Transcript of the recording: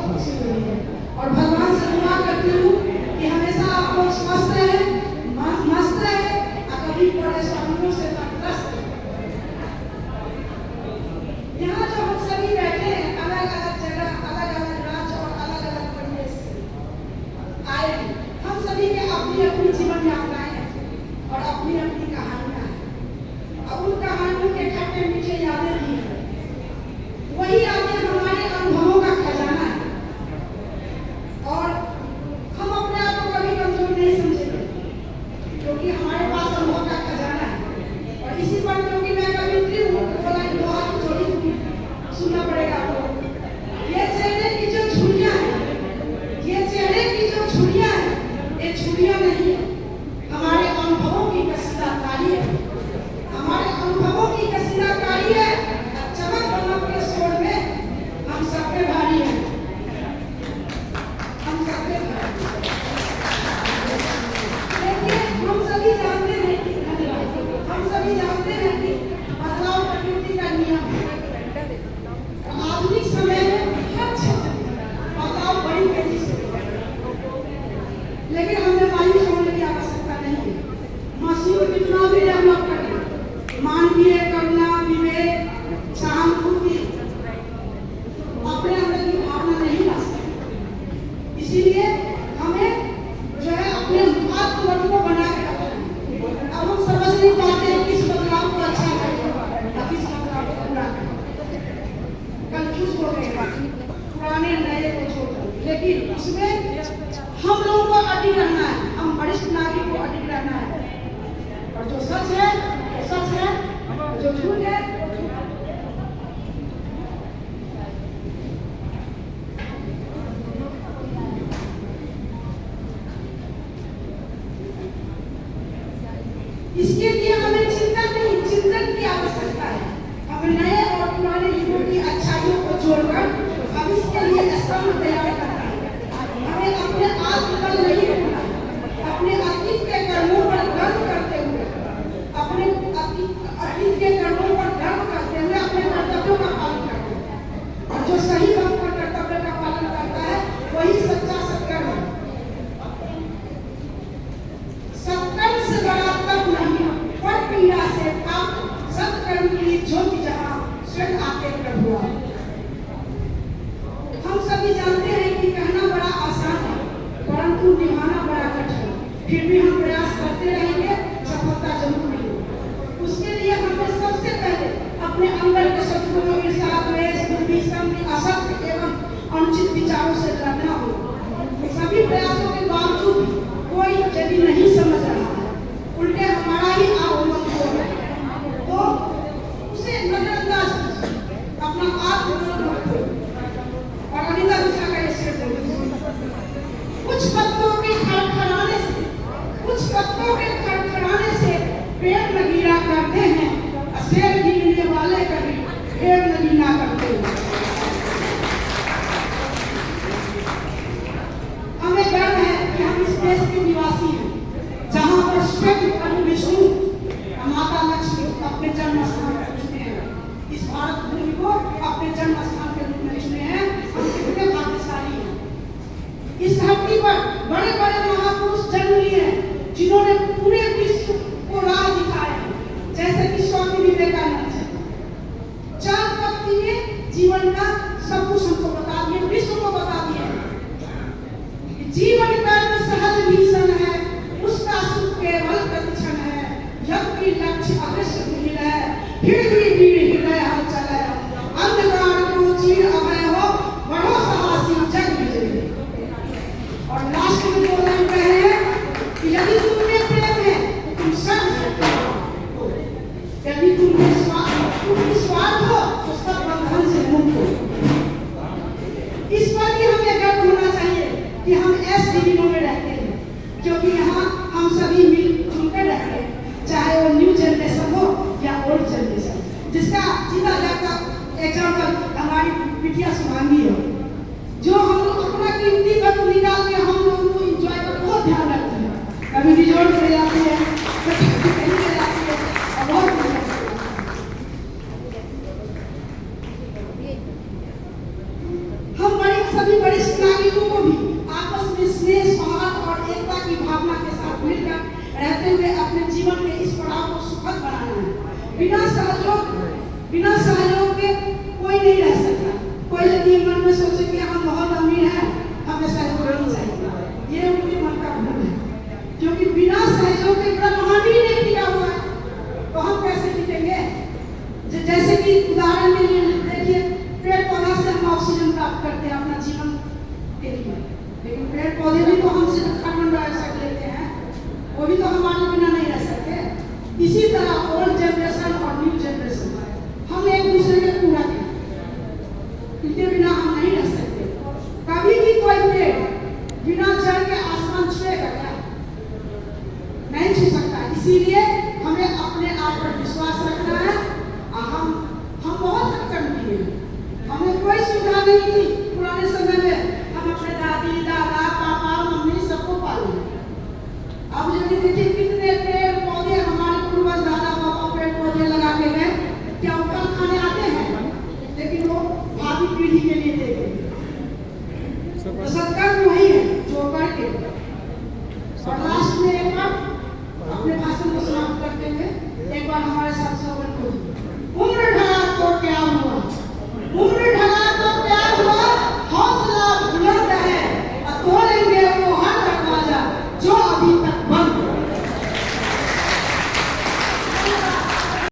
बहुत खुशी हुई है और भगवान से दुआ करती हूँ कि हमेशा आप लोग स्वस्थ रहे, मस्त रहे और कभी परेशानियों से त्रस्त रहे। यहाँ जो हम सभी बैठे हैं अलग अलग जगह, अलग अलग राज्य और अलग अलग परिवेश से आए हैं। हम सभी के अपनी अपनी जीवन यात्राएं हैं और अपनी अपनी कहानियां हैं और उन कहानियों के खट्टे मीठे यादें भी हैं। वही यादें हमारे अनुभवों का खजाना है और हम अपने आप को कभी कमजोर नहीं समझेंगे क्योंकि हमारे पास अनुभव का खजाना है। और इसी पर क्योंकि मैं कवित्री हूँ तो बोला दो हाथ जोड़ी सुनना पड़ेगा आपको। ये चेहरे की जो छुरियां हैं, ये चेहरे की जो छुरियां हैं, ये छुरियां नहीं है, हमारे अनुभवों की कसीदाकारी है, हमारे अनुभवों की कसीदाकारी है। चमक दमक के शोर में हम सब पे भारी हैं, हम सब पे भारी हैं। लेकिन हम सभी जानते हैं कि हम सभी जानते हैं कि बदलाव प्रकृति का नियम है। आधुनिक समय में हर क्षेत्र में बदलाव बड़ी तेजी से हो रहा है, लेकिन हमें मायूस होने की आवश्यकता नहीं है। मसीह कितना भी डेवलप करें, मानवीय करुणा, विवेक, सहानुभूति अपने अंदर की भावना नहीं ला सकते। इसीलिए हमें जो है अपने आत्मबल को बना के रखना है। अब हम समझ नहीं पाते हैं किस बदलाव को अच्छा करें या किस बदलाव को बुरा करें, कंफ्यूज हो गए पुराने नए को छोड़कर। लेकिन उसमें हम लोगों को अडिग रहना है, हम वरिष्ठ नागरिक को अडिग रहना है और जो सच है वो सच है, जो झूठ है वो झूठ है। इसके लिए हमें चिंतन नहीं, चिंतन की आवश्यकता है। हमें नए और पुराने युगों की अच्छाइयों को जोड़कर भविष्य के लिए स्तंभ तैयार करना है। हमें अपने आत्मबल नहीं खोना, अपने अतीत के कर्मों पर गर्व करते हुए, अपने अतीत के कर्मों पर गर्व करते हुए अपने कर्तव्यों का पालन करते हैं। और जो सही ढंग पर कर्तव्य का पालन करता है वही सच्चा सत्कर्म है। सत्कर्म से बड़ा तप नहीं, पर पीड़ा से प्राप्त सत्कर्म की ज्योति जहाँ स्वयं आके प्रभु हुआ। हम सभी जानते हैं कि कहना बड़ा आसान है परंतु निभाना बड़ा कठिन है। फिर भी हम प्रयास करते रहेंगे, सफलता जरूर मिलेगी। उसके लिए हमें सबसे पहले अपने अंदर के शत्रुओं, ईर्ष्या, द्वेष, दुर्विसंधि, असत्य एवं अनुचित विचारों से लड़ना होगा। सभी प्रयासों के बावजूद कोई यदि नहीं समझ रहा है, उल्टे हमारा ही आगमन हो रहा है, तो उसे नजरअंदाज कीजिए, अपना आत्मबल रखो। और अनिता दूसरा का ऐसे कुछ पत्तों के खड़खड़ाने से, कुछ पत्तों के खड़खड़ाने से पेड़ न गिरा करते हैं, शेर गिरने वाले कभी पेड़ न गिरा करते हैं। हमें गर्व है कि हम इस देश के निवासी हैं जहाँ पर स्वयं प्रभु विष्णु माता लक्ष्मी अपने जन्म स्थान पर चुने हैं। इस भारत भूमि को अपने जन्म स्थान के रूप में चुने हैं। हम कितने भाग्यशाली हैं। इस धरती पर बड़े बड़े महापुरुष जन्म लिए हैं जिन्होंने पूरे विश्व को राह दिखाया है, जैसे कि स्वामी विवेकानंद जी। 4 पंक्ति में जीवन का सब कुछ हमको बता दिए, विश्व को बता दिए। जीवन कर्म सहज भीषण है, उसका सुख केवल प्रतिक्षण है। जबकि लक्ष्य अवश्य मिल है, फिर भी भीड़ हृदय हलचल है। अंधकार को चीर अभय हो, बढ़ो साहसी जग विजयी। और लास्ट में दो लाइन कहे हैं कि यदि तुम में प्रेम है तो तुम सब सकते हो, यदि तुम निस्वार्थ हो तो सब बंधन से मुक्त हो। इस पर भी हमें गर्व होना चाहिए कि हम SDG में रहते हैं, क्योंकि यहाँ हम सभी मिलजुल कर रहते हैं, चाहे वो न्यू जनरेशन हो या ओल्ड जनरेशन। जिसका सीधा जाता एग्जाम्पल हमारी बिटिया सुभांगी हो, जो हम लोग अपना कीमती वक्त निकाल के हम लोगों को इंजॉय कर बहुत ध्यान रखते हैं। कभी रिजॉर्ट में जाती है, कभी कहीं पे जाती है और बहुत मजा करती है। हम सभी बड़ी नागरिकों को भी आपस में स्नेह, सौहार्द और एकता की भावना के साथ मिलकर रहते हुए अपने जीवन के इस पड़ाव को सुखद बनाना है। बिना सहयोग के कोई नहीं रह सकता। कोई यदि मन में सोचे कि हम बहुत अमीर हैं, हमें सहयोग नहीं चाहिए, ये उनके मन का भूल है। क्योंकि बिना सहयोग के ब्रह्मांड ही नहीं टिका हुआ है, तो हम कैसे टिकेंगे? जैसे कि उदाहरण के लिए देखिए, पेड़ पौधा से हम ऑक्सीजन प्राप्त करते हैं अपना जीवन के लिए, लेकिन पेड़ पौधे भी तो हमसे कार्बन डाइऑक्साइड लेते हैं, वो भी तो हमारे बिना नहीं रह सकते। इसी तरह ओल्ड जनरेशन और न्यू जनरेशन हम एक दूसरे के पूरा हैं, इनके बिना हम नहीं रह सकते। कभी भी कोई पेड़ बिना जड़ के आसमान छुएगा क्या? नहीं छू सकता। इसीलिए हमें अपने आप पर विश्वास रखना है। हम बहुत कर्मठीन हैं, हमें कोई सुविधा नहीं थी पुराने समय में। हम अपने दादी, दादा, पापा, मम्मी सबको पाले। अब यदि देखिए कितने पेड़ पौधे हमारे पूर्वज दादा बाबा पेड़ पौधे लगा के गए, क्या वो फल खाने आते हैं? लेकिन वो भावी पीढ़ी के लिए दे गए। तो सत्कर्म वही है जो करके। और लास्ट में एक बार अपने भाषण को समाप्त करते हुए एक बार हमारे साथ श्रवण को, उम्र ढला तो क्या हुआ,